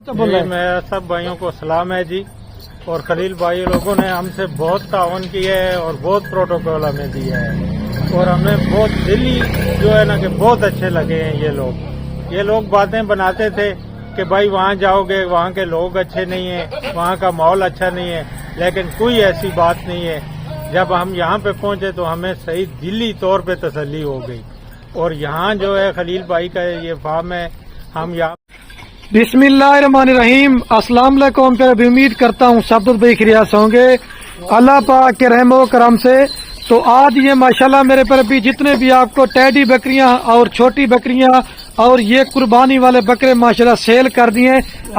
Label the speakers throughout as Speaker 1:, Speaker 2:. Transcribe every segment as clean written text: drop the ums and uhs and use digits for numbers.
Speaker 1: میں سب بھائیوں کو سلام ہے جی. اور خلیل بھائی لوگوں نے ہم سے بہت تعاون کیا ہے اور بہت پروٹوکول ہمیں دیا ہے اور ہمیں بہت دلی جو ہے نا کہ بہت اچھے لگے ہیں. یہ لوگ باتیں بناتے تھے کہ بھائی وہاں جاؤ گے وہاں کے لوگ اچھے نہیں ہیں, وہاں کا ماحول اچھا نہیں ہے, لیکن کوئی ایسی بات نہیں ہے. جب ہم یہاں پہ پہنچے تو ہمیں صحیح دلی طور پہ تسلی ہو گئی. اور یہاں جو ہے خلیل بھائی کا یہ فارم ہے, ہم یہاں
Speaker 2: بسم اللہ الرحمن الرحیم. السلام علیکم. پھر ابھی امید کرتا ہوں سب بھائی خیریت ہوں گے اللہ پاک کے رحم و کرم سے. تو آج یہ ماشاءاللہ میرے پر بھی جتنے بھی آپ کو ٹیڈی بکریاں اور چھوٹی بکریاں اور یہ قربانی والے بکرے ماشاءاللہ سیل کر دیے.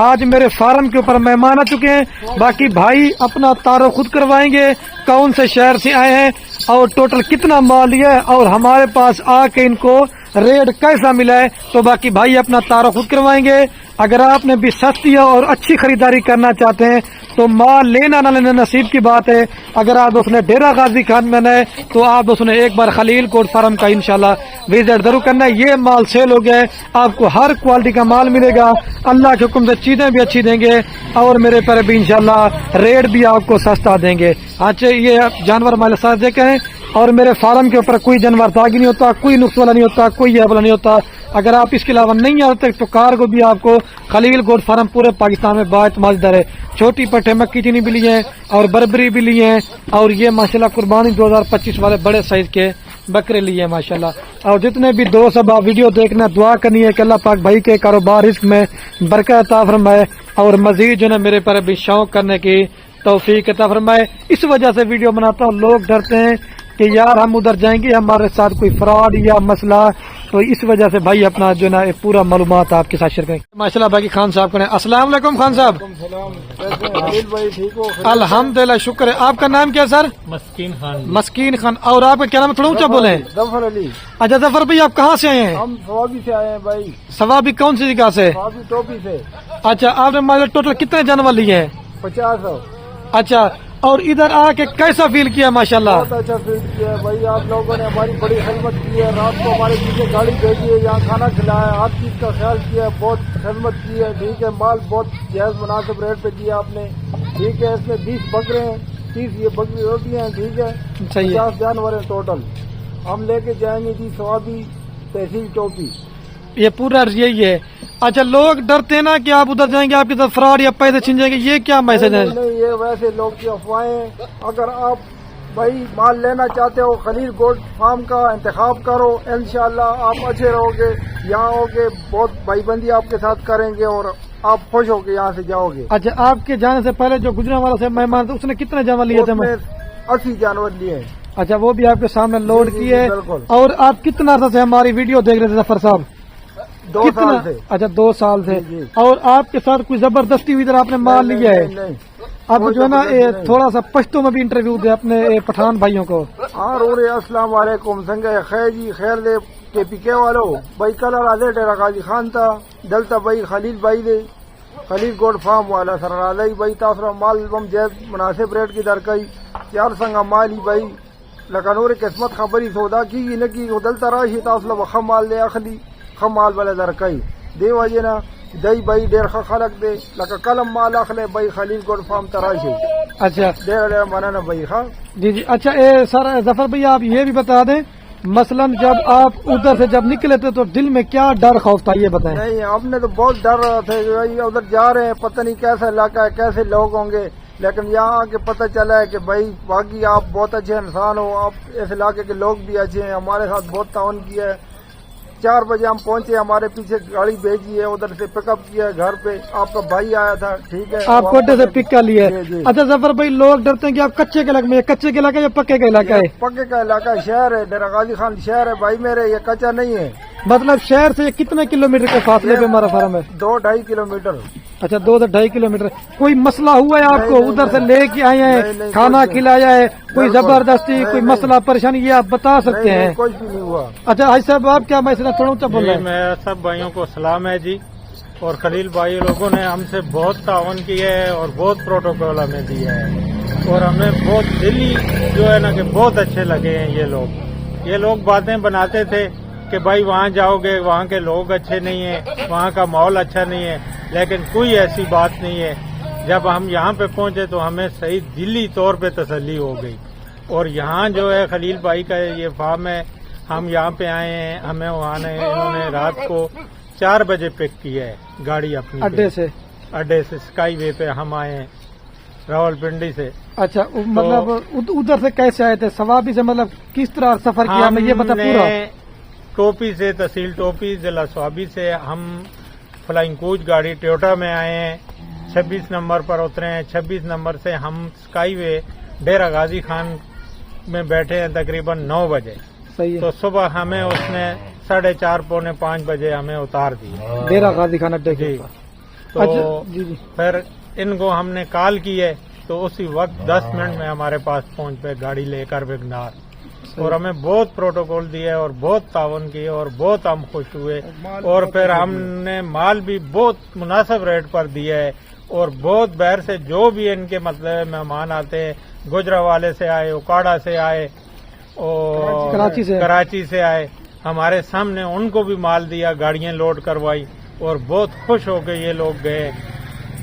Speaker 2: آج میرے فارم کے اوپر مہمان آ چکے ہیں. باقی بھائی اپنا تعارف خود کروائیں گے, کون سے شہر سے آئے ہیں اور ٹوٹل کتنا مال لیا ہے اور ہمارے پاس آ کے ان کو ریٹ کیسا ملا ہے. تو باقی بھائی اپنا تعارف خود کروائیں گے. اگر آپ نے بھی سستی اور اچھی خریداری کرنا چاہتے ہیں تو مال لینا نہ لینا نصیب کی بات ہے. اگر آپ اس نے ڈیرہ غازی خان میں ہے تو آپ اس نے ایک بار خلیل کوٹ فارم کا انشاءاللہ وزٹ ضرور کرنا ہے. یہ مال سیل ہو گیا ہے, آپ کو ہر کوالٹی کا مال ملے گا. اللہ کے حکم سے چیزیں بھی اچھی دیں گے اور میرے پر بھی انشاءاللہ ریٹ بھی آپ کو سستا دیں گے. اچھا یہ جانور ہمارے ساتھ دیکھے ہیں اور میرے فارم کے اوپر کوئی جانور داغی نہیں ہوتا, کوئی نقص والا نہیں ہوتا, کوئی یہ والا نہیں ہوتا. اگر آپ اس کے علاوہ نہیں آتے تو کار کو بھی آپ کو خلیل گوڈ فارم پورے پاکستان میں باعتماد در ہے. چھوٹی پٹھے مکی چینی بھی لی ہیں اور بربری بھی لی ہیں اور یہ ماشاءاللہ قربانی 2025 والے بڑے سائز کے بکرے لیے ہیں ماشاءاللہ. اور جتنے بھی دوست اب آپ ویڈیو دیکھنا دعا کرنی ہے کہ اللہ پاک بھائی کے کاروبار رزق میں برکت عطا فرمائے اور مزید جو ہے میرے پر بھی شوق کرنے کی توفیق عطا فرمائے. اس وجہ سے ویڈیو بناتا ہوں, لوگ ڈرتے ہیں کہ یار ہم ادھر جائیں گے ہمارے ساتھ کوئی فراڈ یا مسئلہ, تو اس وجہ سے بھائی اپنا جو نا پورا معلومات آپ کے ساتھ شیئر کریں. ماشاءاللہ باقی خان صاحب کو السلام علیکم. خان صاحب الحمدللہ شکر ہے. آپ کا نام کیا ہے سر؟
Speaker 1: مسکین خان.
Speaker 2: مسکین خان. اور آپ کا کیا نام ہے, تھوڑا اونچا بولیں.
Speaker 3: ظفر علی.
Speaker 2: اچھا ظفر بھائی آپ کہاں سے آئے ہیں؟
Speaker 3: ہم سوابی سے آئے ہیں بھائی.
Speaker 2: سوابی کون سی جگہ سے؟
Speaker 3: سوابی ٹوپی سے.
Speaker 2: اچھا آپ نے ماشاءاللہ ٹوٹل کتنے جانور لیے ہیں؟
Speaker 3: 50.
Speaker 2: اچھا اور ادھر آ کے کیسا فیل کیا ماشاءاللہ؟
Speaker 3: بہت اچھا فیل کیا ہے بھائی. آپ لوگوں نے ہماری بڑی خدمت کی ہے. رات کو ہمارے پیچھے گاڑی بھیجی ہے, یہاں کھانا کھلایا ہے, ہر چیز کا خیال کیا ہے, بہت خدمت کی ہے. ٹھیک ہے, مال بہت جائز مناسب ریٹ پہ دیا آپ نے. ٹھیک ہے, اس میں 20 بکرے ہیں, 30 یہ بکری روٹی ہیں. ٹھیک ہے, 50 جانور ہیں ٹوٹل. ہم لے کے جائیں گے جی سوابی تحصیل ٹوپی.
Speaker 2: یہ پورا یہی ہے. اچھا لوگ ڈرتے نا کہ آپ ادھر جائیں گے آپ کی طرف فراڈ یا پیسے چھن جائیں گے, یہ کیا میسج ہے؟
Speaker 3: نہیں, یہ ویسے لوگ کی افواہیں. اگر آپ بھائی مال لینا چاہتے ہو خلیل گوڈ فارم کا انتخاب کرو, انشاءاللہ آپ اچھے رہو گے. یہاں ہو کے بہت بھائی بندی آپ کے ساتھ کریں گے اور آپ خوش ہو کے یہاں سے جاؤ گے.
Speaker 2: اچھا آپ کے جانے سے پہلے جو گجرا والا سے مہمان تھا اس نے کتنے جانور لیے تھے؟
Speaker 3: 80 جانور لیے.
Speaker 2: اچھا وہ بھی آپ کے سامنے لوڈ
Speaker 3: جی,
Speaker 2: کیے.
Speaker 3: بالکل.
Speaker 2: اور آپ کتنا عرصہ سے ہماری ویڈیو دیکھ رہے تھے ظفر صاحب؟
Speaker 3: 2 سال سے.
Speaker 2: اچھا 2 سال سے.
Speaker 3: جی.
Speaker 2: اور آپ کے ساتھ کوئی زبردستی ہوئی ادھر آپ نے مال لیا ہے؟
Speaker 3: نہیں.
Speaker 2: آپ جو ہے نا تھوڑا سا پشتو میں بھی انٹرویو دے اپنے پٹھان بھائیوں کو.
Speaker 3: ہاں رورے السلام علیکم. سنگے خیر جی, خیر دے کے پیکے والو بھائی. کلر آدھے ڈیرا غازی خان تھا دلتا بھائی خلیل بھائی دے خلیل گوڈ فارم والا سر راضی بھائی تاثر مال بم جیز مناسب ریٹ کی درکئی 4 سنگا مالی بھائی لکانور قسمت خبری سودا کی نکی دلتا راشی تاثر خم مال دے اخلی خم مال والے درکئی دے وجہ نا دئی بھائی ڈیر خلق دے لکا کلم مال اخلے بھائی خلیل گوڈ فارم تراشی.
Speaker 2: اچھا
Speaker 3: ڈیر منانا بھائی. ہاں
Speaker 2: جی جی. اچھا سر ظفر بھائی آپ یہ بھی بتا دیں مثلا جب آپ ادھر سے جب نکلے تھے تو دل میں کیا ڈر خوف تھا یہ بتائیں.
Speaker 3: نہیں, ہم نے تو بہت ڈر رہا تھا ادھر جا رہے ہیں, پتہ نہیں کیسا علاقہ ہے, کیسے لوگ ہوں گے. لیکن یہاں آ کے پتہ چلا ہے کہ بھائی باقی آپ بہت اچھے انسان ہو. آپ اس علاقے کے لوگ بھی اچھے ہیں, ہمارے ساتھ بہت تعاون کیا ہے. 4 بجے ہم پہنچے, ہمارے پیچھے گاڑی بھیجی ہے, ادھر سے پک اپ کیا ہے گھر پہ. آپ کا بھائی آیا تھا. ٹھیک ہے,
Speaker 2: آپ کوٹے سے پک کر لیے.
Speaker 3: جی.
Speaker 2: اچھا ظفر بھائی لوگ ڈرتے ہیں کہ آپ کچے کے علاقے میں, کچے کے علاقے یا پکے کا علاقہ ہے؟
Speaker 3: پکے کا علاقہ ہے, شہر ہے, ڈیرا غازی خان شہر ہے بھائی میرے, یہ کچا نہیں ہے.
Speaker 2: مطلب شہر سے کتنے کلومیٹر کے فاصلے پہ ہمارا فارم ہے؟
Speaker 3: 2-2.5 کلومیٹر.
Speaker 2: اچھا 2 سے 2.5 کلومیٹر. کوئی مسئلہ ہوا ہے آپ کو
Speaker 3: نہیں,
Speaker 2: ادھر سے لے کے آئے ہیں,
Speaker 3: نہیں,
Speaker 2: کھانا
Speaker 3: کچھ
Speaker 2: کھلایا ہے, کوئی
Speaker 3: بالکل.
Speaker 2: زبردستی کوئی مسئلہ پریشانی یہ آپ بتا سکتے ہیں؟
Speaker 3: کچھ بھی نہیں ہوا.
Speaker 2: اچھا حاج صاحب آپ کیا میسج تھوڑا اونچا بول رہے ہیں؟
Speaker 1: میں سب بھائیوں کو سلام ہے جی. اور خلیل بھائی لوگوں نے ہم سے بہت تعاون کیا ہے اور بہت پروٹوکول ہمیں دیا ہے اور ہمیں بہت دلی جو ہے نا کہ بہت اچھے لگے ہیں. یہ لوگ باتیں بناتے تھے کہ بھائی وہاں جاؤ گے وہاں کے لوگ اچھے نہیں ہیں, وہاں کا ماحول اچھا نہیں ہے, لیکن کوئی ایسی بات نہیں ہے. جب ہم یہاں پہ پہنچے تو ہمیں صحیح دلی طور پہ تسلی ہو گئی. اور یہاں جو ہے خلیل بھائی کا یہ فارم ہے, ہم یہاں پہ آئے ہیں, ہمیں وہاں نے انہوں نے رات کو 4 بجے پک کیا ہے گاڑی اپنی اڈے سے اسکائی وے پہ ہم آئے ہیں راول پنڈی سے.
Speaker 2: اچھا, مطلب ادھر سے کیسے آئے تھے؟ سوابی سے مطلب کس طرح سفر کیا؟ ہمیں یہ بتا پورا.
Speaker 1: ٹوپی سے, تحصیل ٹوپی, ضلع سوابی سے ہم فلائنگ کوچ گاڑی ٹویوٹا میں آئے ہیں, 26 نمبر پر اترے ہیں. 26 نمبر سے ہم اسکائی وے ڈیرہ غازی خان میں بیٹھے ہیں تقریباً 9 بجے.
Speaker 2: صحیح ہے.
Speaker 1: تو صبح ہمیں اس نے 4:30 پونے 5 بجے ہمیں اتار دی
Speaker 2: ڈیرہ غازی خان اڈے کے.
Speaker 1: تو پھر ان کو ہم نے کال کی ہے تو اسی وقت 10 منٹ میں ہمارے پاس پہنچ پہ گاڑی لے کر بگنار. اور ہمیں بہت پروٹوکول دیے اور بہت تعاون کیے اور بہت ہم خوش ہوئے. اور پھر ہم نے مال بھی بہت مناسب ریٹ پر دیا ہے. اور بہت باہر سے جو بھی ان کے مطلب مہمان آتے ہیں, گجرا سے آئے, اکاڑا سے آئے اور کراچی سے آئے, ہمارے سامنے ان کو بھی مال دیا, گاڑیاں لوڈ کروائی اور بہت خوش ہو کے یہ لوگ گئے.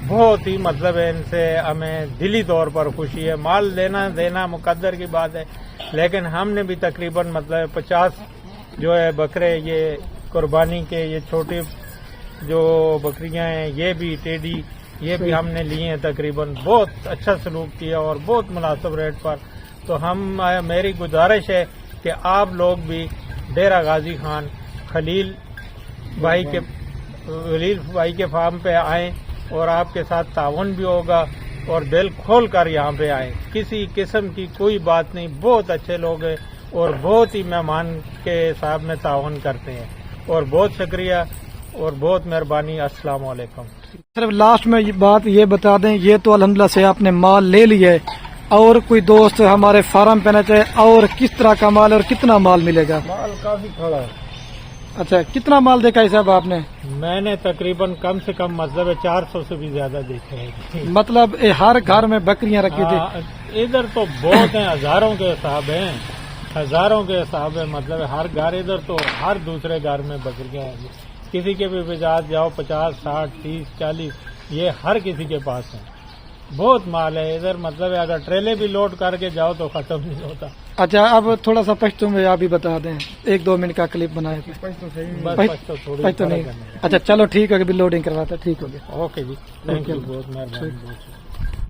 Speaker 1: بہت ہی مطلب ہے ان سے ہمیں دلی طور پر خوشی ہے. مال لینا دینا مقدر کی بات ہے, لیکن ہم نے بھی تقریباً مطلب 50 جو ہے بکرے یہ قربانی کے, یہ چھوٹی جو بکریاں ہیں یہ بھی ٹیڈی یہ بھی ہم نے لیے ہیں تقریباً. بہت اچھا سلوک کیا اور بہت مناسب ریٹ پر. تو میری گزارش ہے کہ آپ لوگ بھی ڈیرہ غازی خان خلیل بھائی کے فارم پہ آئیں اور آپ کے ساتھ تعاون بھی ہوگا اور دل کھول کر یہاں پہ آئیں. کسی قسم کی کوئی بات نہیں, بہت اچھے لوگ ہیں اور بہت ہی مہمان کے حساب میں تعاون کرتے ہیں. اور بہت شکریہ اور بہت مہربانی. السلام علیکم.
Speaker 2: صرف لاسٹ میں بات یہ بتا دیں, یہ تو الحمدللہ سے آپ نے مال لے لیا ہے, اور کوئی دوست ہمارے فارم پہ نہ چاہے اور کس طرح کا مال اور کتنا مال ملے گا؟
Speaker 1: مال کافی کھڑا ہے.
Speaker 2: اچھا, کتنا مال دیکھا ہے صاحب آپ نے؟
Speaker 1: میں نے تقریباً کم سے کم مطلب 400 سے بھی زیادہ دیکھے ہیں.
Speaker 2: مطلب ہر گھر میں بکریاں رکھی تھی؟
Speaker 1: ادھر تو بہت ہیں, ہزاروں کے حساب ہیں, ہزاروں کے حساب ہے. مطلب ہر گھر, ادھر تو ہر دوسرے گھر میں بکریاں ہیں. کسی کے بھی بجات جاؤ 50 60 30 40 یہ ہر کسی کے پاس ہیں. بہت مال ہے ادھر. مطلب اگر ٹریلے بھی لوڈ کر کے جاؤ تو ختم نہیں ہوتا.
Speaker 2: اچھا, اب تھوڑا سا پشتو میں آپ بھی بتا دیں, 1-2 منٹ کا کلپ بنائے تھے. پشتو نہیں. اچھا چلو ٹھیک ہے, ابھی لوڈنگ کرواتا. ٹھیک ہو گیا.
Speaker 1: اوکے جی, تھینک یو, بہت مہربانی.